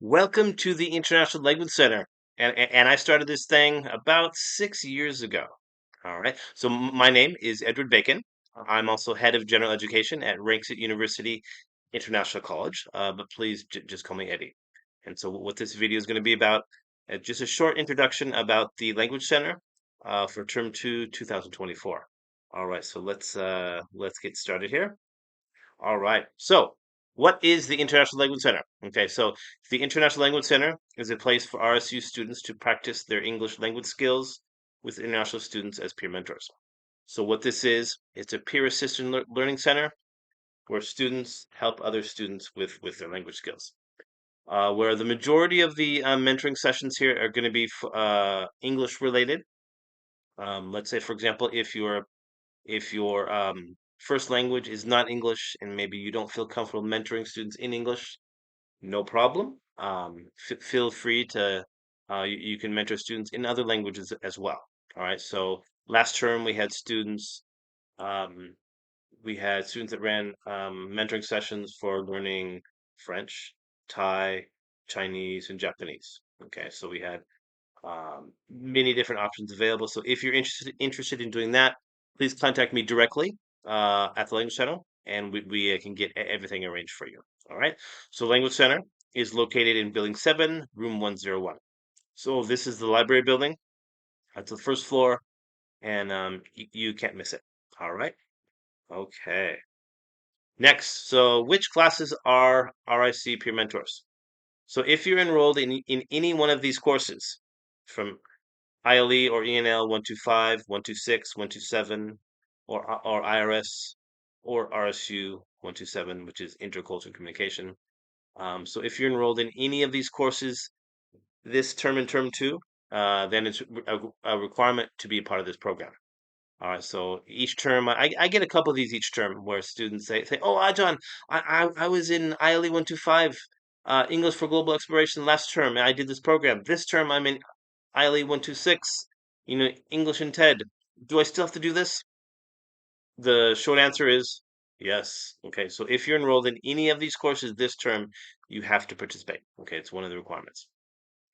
Welcome to the International Language Center. And I started this thing about 6 years ago. All right. So my name is Edward Bacon. I'm also head of general education at Rangsit University International College, but please just call me Eddie. And so what this video is going to be about, just a short introduction about the Language Center for Term 2, 2024. All right. So let's get started here. All right. So, what is the International Language Center? Okay, so the International Language Center is a place for RSU students to practice their English language skills with international students as peer mentors. So, what this is, it's a peer assisted learning center where students help other students with their language skills. Where the majority of the mentoring sessions here are going to be English related. Let's say, for example, if your first language is not English and maybe you don't feel comfortable mentoring students in English, no problem. Feel free to you can mentor students in other languages as well. All right. So last term um, we had students that ran mentoring sessions for learning French, Thai, Chinese, and Japanese. Okay, so we had many different options available. So if you're interested in doing that, please contact me directly at the Language Center, and we can get everything arranged for you. All right. So Language Center is located in Building 7, Room 101. So this is the library building. That's the first floor, and you can't miss it. All right. Okay. Next, so which classes are RIC Peer Mentors? So if you're enrolled in any one of these courses, from ILE or ENL 125, 126, 127, or IRS or RSU 127, which is Intercultural Communication. So if you're enrolled in any of these courses this term and term two, then it's a requirement to be a part of this program. All right, so each term, I get a couple of these each term where students say, "Oh, John, I was in ILE 125, English for Global Exploration last term, and I did this program. This term, I'm in ILE 126, English and TED. Do I still have to do this?" The short answer is yes. Okay, so if you're enrolled in any of these courses this term, you have to participate. Okay, it's one of the requirements.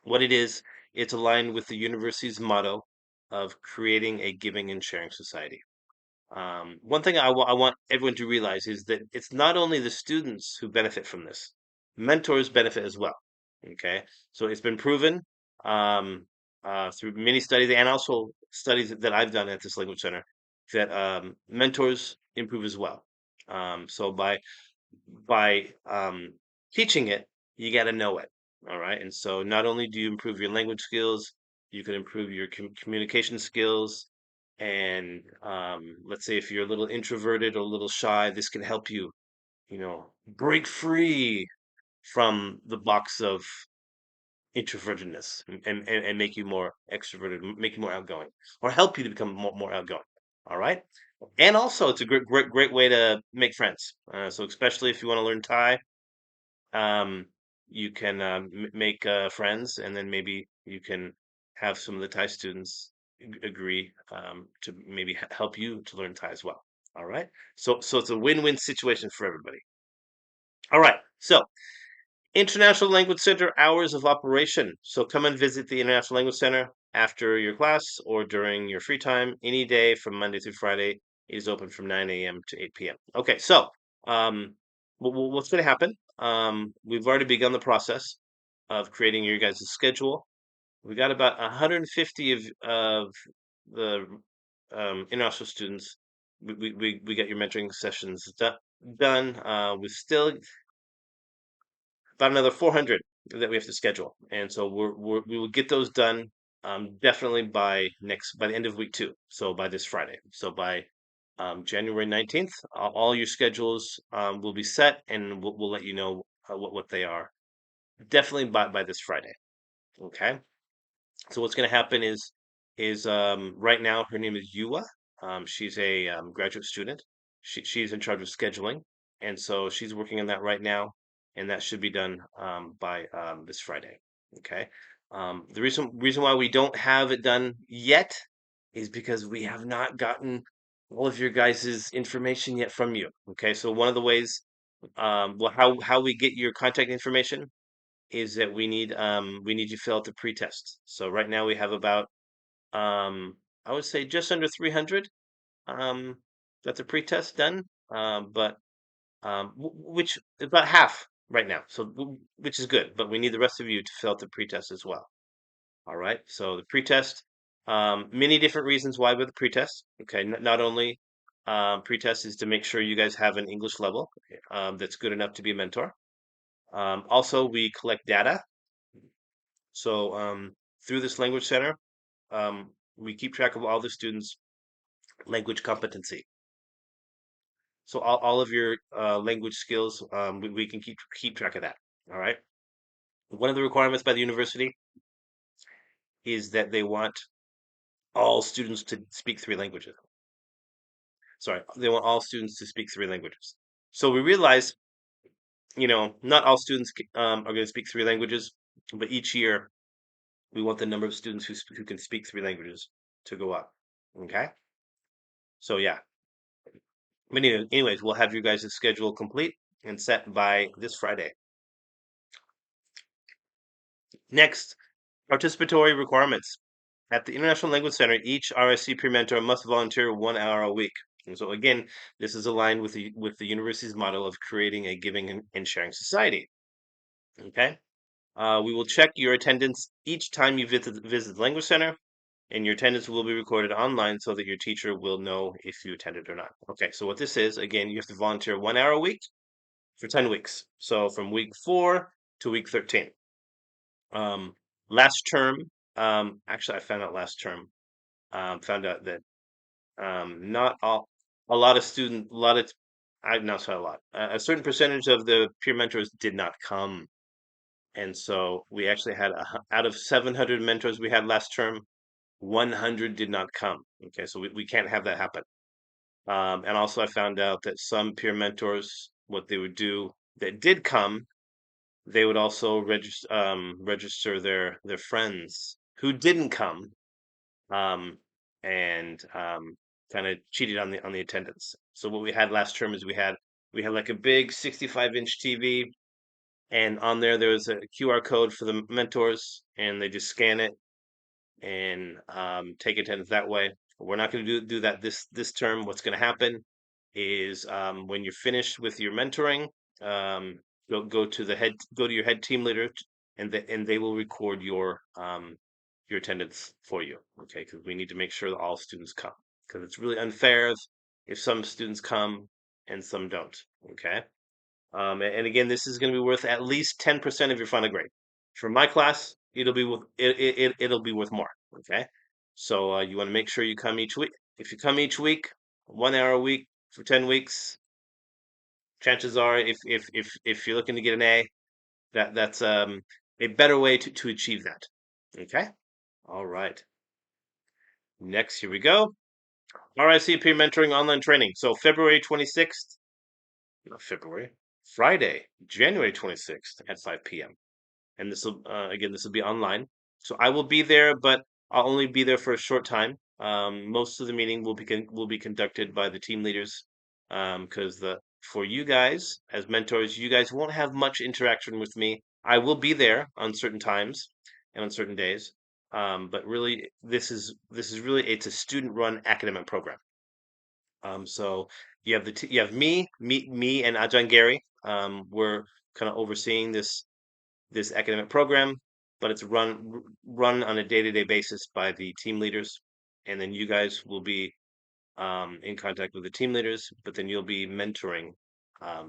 What it is, it's aligned with the university's motto of creating a giving and sharing society. One thing I want everyone to realize is that it's not only the students who benefit from this, mentors benefit as well. Okay, so it's been proven um, through many studies and also studies that I've done at this language center that mentors improve as well. So by teaching it, you got to know it. All right, and so not only do you improve your language skills, you can improve your communication skills, and let's say if you're a little introverted or a little shy, this can help you, break free from the box of introvertedness and make you more extroverted, make you more outgoing, or help you to become more outgoing. All right. And also, it's a great way to make friends. So especially if you want to learn Thai, um, you can make friends, and then maybe you can have some of the Thai students agree to maybe help you to learn Thai as well. All right. So it's a win-win situation for everybody. All right. So International Language Center hours of operation. So come and visit the International Language Center after your class or during your free time, any day from Monday through Friday. It is open from 9 a.m. to 8 p.m. Okay, so um, what's going to happen? We've already begun the process of creating your guys' schedule. We got about 150 of the international students. We got your mentoring sessions done. We still about another 400 that we have to schedule, and so we will get those done definitely by the end of week two. So by this Friday. So by January 19th, all your schedules will be set, and we'll let you know what they are. Definitely by this Friday. Okay. So what's going to happen is right now her name is Yua. She's a graduate student. She's in charge of scheduling, and so she's working on that right now, and that should be done by this Friday. Okay. The reason why we don't have it done yet is because we have not gotten all of your guys' information yet from you. Okay. So one of the ways, well, how we get your contact information is that we need you to fill out the pretest. So right now we have about I would say just under 300 um got the pretest done. But which is about half right now. So which is good, but we need the rest of you to fill out the pretest as well. All right. So the pretest, many different reasons why with the pretest. Okay. Not only pretest is to make sure you guys have an English level that's good enough to be a mentor. Also, we collect data. So through this language center, we keep track of all the students' language competency. So all of your language skills, we can keep track of that. All right. One of the requirements by the university is that they want all students to speak three languages. Sorry, they want all students to speak three languages. So we realize, not all students are going to speak three languages, but each year we want the number of students who can speak three languages to go up. Okay. So yeah. But anyways, we'll have you guys' schedule complete and set by this Friday. Next, participatory requirements. At the International Language Center, each RIC peer mentor must volunteer 1 hour a week. And so again, this is aligned with the university's model of creating a giving and sharing society. Okay. We will check your attendance each time you visit the Language Center, and your attendance will be recorded online so that your teacher will know if you attended or not. Okay, so what this is, again, you have to volunteer 1 hour a week for 10 weeks. So from week 4 to week 13. Last term, actually, I found out last term, found out that not all, a lot of student, a lot of, I not say a lot, a certain percentage of the peer mentors did not come. And so we actually had out of 700 mentors we had last term, 100 did not come. Okay, so we can't have that happen. And also I found out that some peer mentors, what they would do that did come, they would also register their friends who didn't come, um, and kind of cheated on the attendance. So what we had last term is we had like a big 65-inch TV, and on there was a QR code for the mentors, and they just scan it and take attendance that way. We're not going to do that this term. What's going to happen is when you're finished with your mentoring, um, go to your head team leader, and they will record your attendance for you. Okay, because we need to make sure that all students come, because it's really unfair if some students come and some don't. Okay. And again, this is going to be worth at least 10% of your final grade. For my class, it'll be worth more. Okay, so you want to make sure you come each week. If you come each week, 1 hour a week for 10 weeks, chances are, if you're looking to get an A, that's a better way to achieve that. Okay, all right. Next, here we go. RIC peer mentoring online training. So February 26th, not February, Friday, January 26th at 5 p.m. And this will be online. So I will be there, but I'll only be there for a short time. Most of the meeting will be conducted by the team leaders, because the for you guys as mentors, you guys won't have much interaction with me. I will be there on certain times and on certain days, but really, this is really it's a student-run academic program. So you have me and Ajahn Gary. We're kind of overseeing this academic program, but it's run on a day-to-day basis by the team leaders, and then you guys will be in contact with the team leaders, but then you'll be mentoring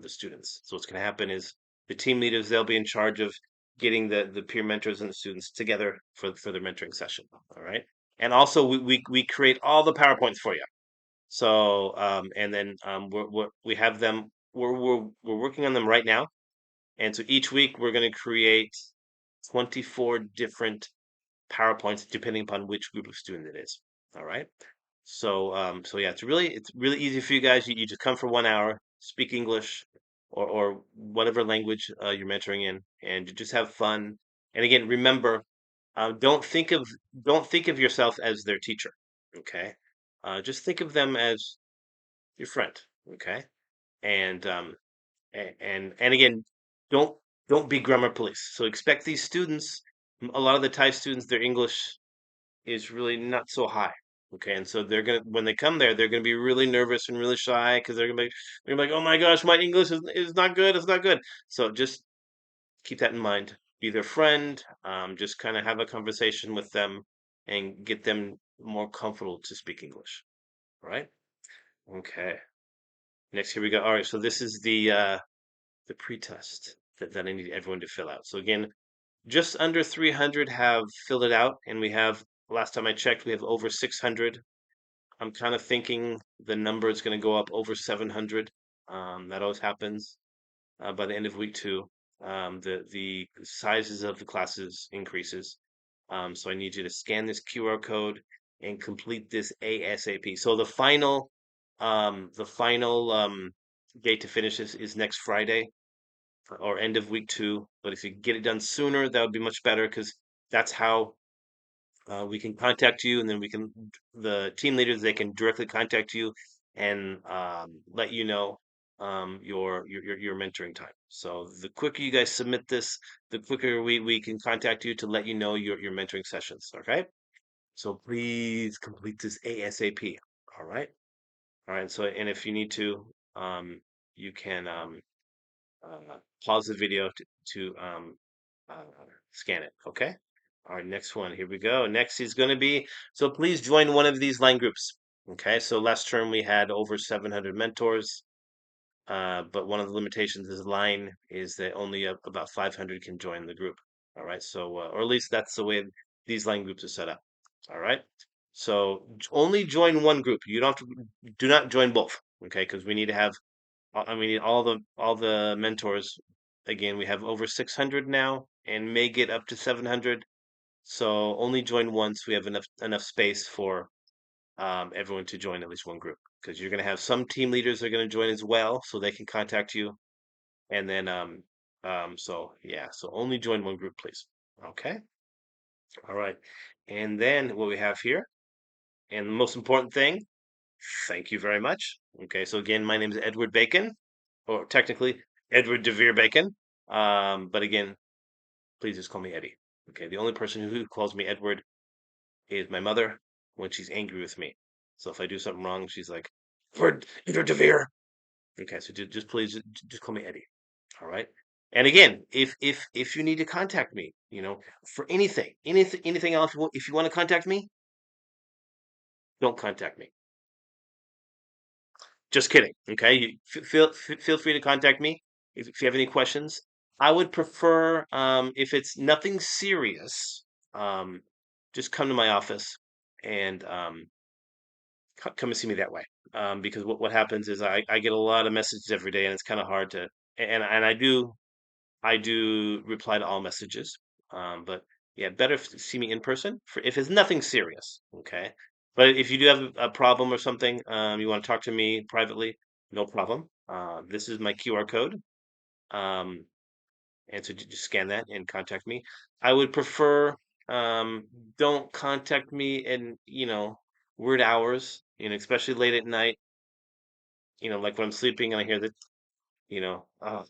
the students. So what's going to happen is the team leaders, they'll be in charge of getting the peer mentors and the students together for their mentoring session. All right. And also we create all the PowerPoints for you. So and then we have them. We're working on them right now, and so each week we're going to create 24 different PowerPoints depending upon which group of student it is. All right. So yeah, it's really easy for you guys. You just come for 1 hour, speak English or whatever language you're mentoring in, and you just have fun. And again, remember, don't think of yourself as their teacher. Okay. Just think of them as your friend. Okay. And and again, don't don't be grammar police. So expect these students, a lot of the Thai students, their English is really not so high. Okay, and so they're gonna when they come there, they're gonna be really nervous and really shy because they're gonna be like, oh my gosh, my English is not good, it's not good. So just keep that in mind. Be their friend, just kind of have a conversation with them and get them more comfortable to speak English. All right? Okay. Next, here we go. All right, so this is the pretest that I need everyone to fill out. So again, just under 300 have filled it out, and we have, last time I checked, we have over 600. I'm kind of thinking the number is going to go up over 700. That always happens by the end of week two. The sizes of the classes increases. So I need you to scan this QR code and complete this ASAP. So the final date to finish this is next Friday or end of week two. But if you get it done sooner, that would be much better because that's how we can contact you, and then the team leaders, they can directly contact you and let you know your mentoring time. So the quicker you guys submit this, the quicker we can contact you to let you know your mentoring sessions. Okay? So please complete this ASAP. All right? All right. So and if you need to, you can pause the video to uh, scan it. Okay. All right, next one. Here we go. Next is going to be, so please join one of these line groups. Okay, so last term we had over 700 mentors, but one of the limitations is line is that only about 500 can join the group. All right, so, or at least that's the way these line groups are set up. All right, so only join one group. You don't have to, do not join both. Okay, because we need to have I mean, all the mentors. Again, we have over 600 now, and may get up to 700. So only join once. We have enough space for everyone to join at least one group. Because you're going to have some team leaders that are going to join as well, so they can contact you. And then so yeah, so only join one group, please. Okay. All right. And then what we have here, and the most important thing, thank you very much. Okay, so again, my name is Edward Bacon, or technically Edward DeVere Bacon. But again, please just call me Eddie. Okay, the only person who calls me Edward is my mother when she's angry with me. So if I do something wrong, she's like, Edward DeVere. Okay, so just please just call me Eddie. All right. And again, if you need to contact me, for anything else, if you want to contact me, don't contact me. Just kidding. Okay, feel free to contact me if you have any questions. I would prefer if it's nothing serious, um, just come to my office and come and see me that way. Because what happens is I get a lot of messages every day, and it's kind of hard to and I do reply to all messages. But yeah, better to see me in person for if it's nothing serious. Okay. But if you do have a problem or something, you want to talk to me privately, no problem. This is my QR code. Um, and so just scan that and contact me. I would prefer don't contact me in, weird hours, especially late at night, like when I'm sleeping and I hear that, oh,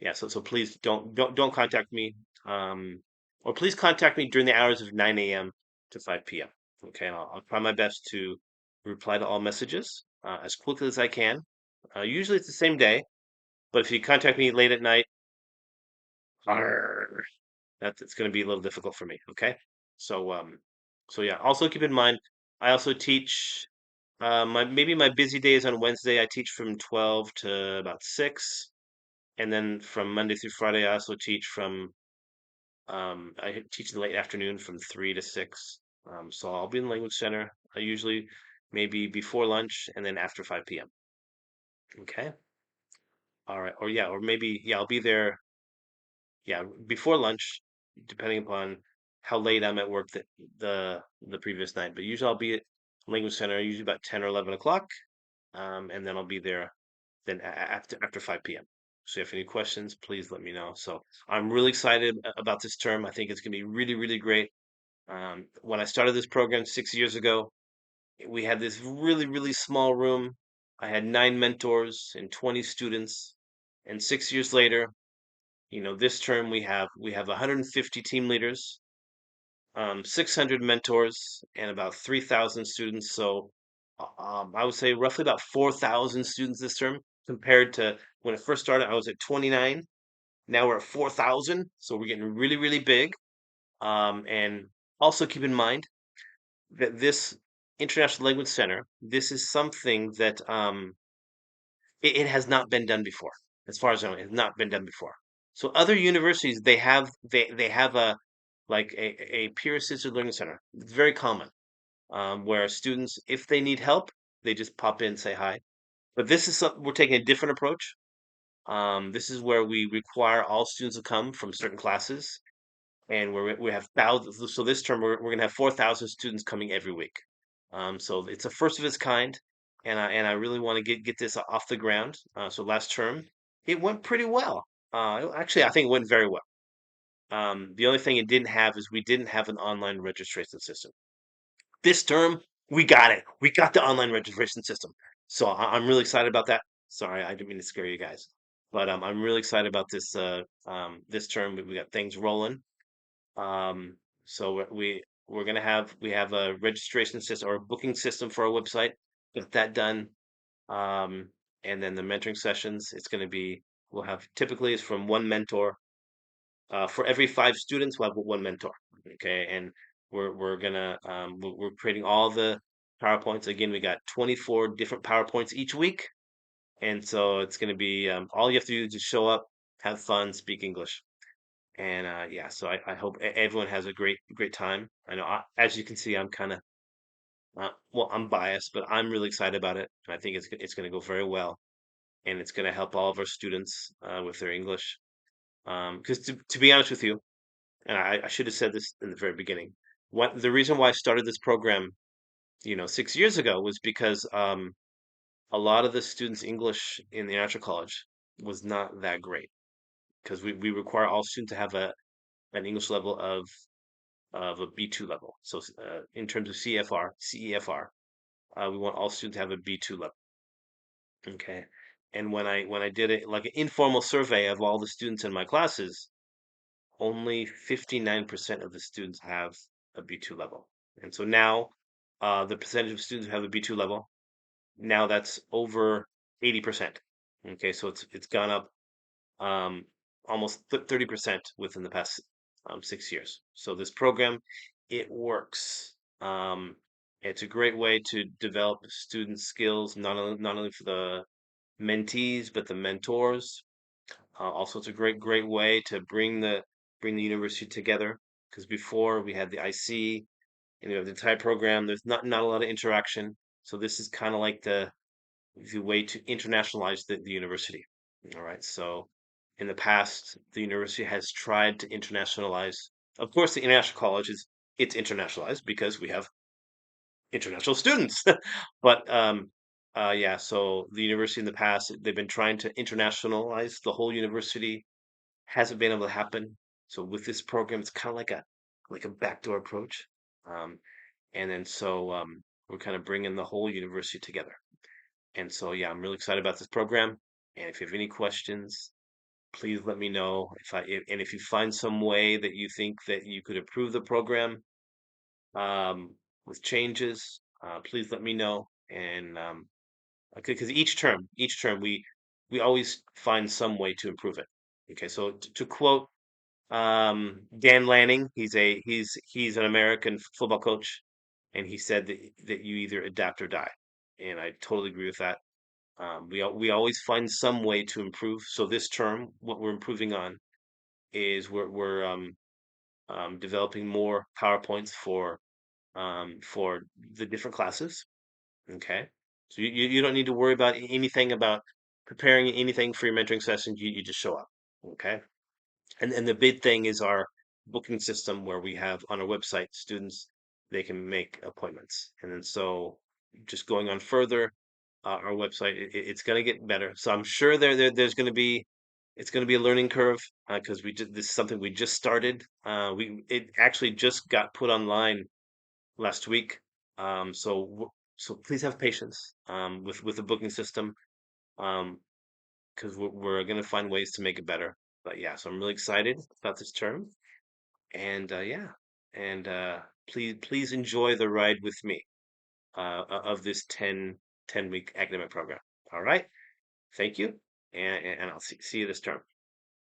yeah, so please don't contact me. Um, or please contact me during the hours of 9 a.m. to 5 p.m. Okay, and I'll try my best to reply to all messages as quickly as I can. Usually it's the same day, but if you contact me late at night, arr, that's going to be a little difficult for me. Okay, so so yeah. Also keep in mind, I also teach. My busy days on Wednesday, I teach from 12 to about 6. And then from Monday through Friday, I also teach I teach in the late afternoon from 3 to 6. So I'll be in the language center. I usually maybe before lunch and then after 5 p.m. Okay. All right. Or yeah, or maybe yeah, I'll be there. Yeah, before lunch, depending upon how late I'm at work the previous night. But usually I'll be at language center usually about 10 or 11 o'clock. And then I'll be there then after 5 p.m. So if you have any questions, please let me know. So I'm really excited about this term. I think it's going to be really, really great. When I started this program 6 years ago, we had this really, really small room. I had 9 mentors and 20 students. And 6 years later, This term we have 150 team leaders, 600 mentors, and about 3,000 students. So I would say roughly about 4,000 students this term compared to when it first started. I was at 29. Now we're at 4,000. So we're getting really, really big. And also keep in mind that this International Language Center, this is something that it has not been done before. As far as I know, it has not been done before. So other universities, they have a peer-assisted learning center. It's very common, where students, if they need help, they just pop in, say hi. But this is we're taking a different approach. This is where we require all students to come from certain classes, and we have thousands. So this term we're going to have 4,000 students coming every week. So it's a first of its kind, and I really want to get this off the ground. So last term it went pretty well. Actually, I think it went very well. The only thing it didn't have is we didn't have an online registration system. This term we got it. We got the online registration system. So I'm really excited about that. Sorry, I didn't mean to scare you guys, but I'm really excited about this term. We got things rolling. So we're gonna we have a registration system or a booking system for our website. Get that done. Um, and then the mentoring sessions, it's gonna be we'll have typically it's from one mentor. For every 5 students, we'll have one mentor. Okay, and we're creating all the PowerPoints. Again, we got 24 different PowerPoints each week, and so it's gonna be all you have to do is just show up, have fun, speak English. And yeah, so I hope everyone has a great time. I know, as you can see, I'm kind of well, I'm biased, but I'm really excited about it, and I think it's going to go very well, and it's going to help all of our students with their English. Because to be honest with you, and I should have said this in the very beginning, what the reason why I started this program, 6 years ago, was because a lot of the students' English in the International College was not that great, because we require all students to have an English level of a B2 level. So in terms of CEFR, we want all students to have a B2 level. Okay. And when I did it like an informal survey of all the students in my classes, only 59% of the students have a B2 level. And so now the percentage of students who have a B2 level, now that's over 80%. Okay, so it's gone up um, almost 30% within the past 6 years. So this program, it works. It's a great way to develop student skills, not only for the mentees but the mentors. Also, it's a great way to bring the university together because before we had the IC and we have the entire program. There's not a lot of interaction. So this is kind of like the way to internationalize the university. All right. So in the past, the university has tried to internationalize. Of course, the international college it's internationalized because we have international students. But yeah, so the university in the past, they've been trying to internationalize the whole university. Hasn't been able to happen. So with this program, it's kind of like a backdoor approach. Um, and then so we're kind of bringing the whole university together. And so, yeah, I'm really excited about this program. And if you have any questions, please let me know. And if you find some way that you think that you could improve the program um, with changes, please let me know. And because each term we always find some way to improve it. Okay, so to quote Dan Lanning, he's an American football coach, and he said that you either adapt or die, and I totally agree with that. We always find some way to improve. So this term, what we're improving on is we're developing more PowerPoints for the different classes. Okay, so you don't need to worry about anything about preparing anything for your mentoring sessions. You just show up. Okay, and the big thing is our booking system where we have on our website students they can make appointments, and then so just going on further our website, it's going to get better. So I'm sure there's going to be it's going to be a learning curve because this is something we just started. We it actually just got put online last week. So please have patience with the booking system because we're going to find ways to make it better. But yeah, so I'm really excited about this term. And yeah, and please enjoy the ride with me of this 10 week academic program. All right. Thank you. And I'll see you this term.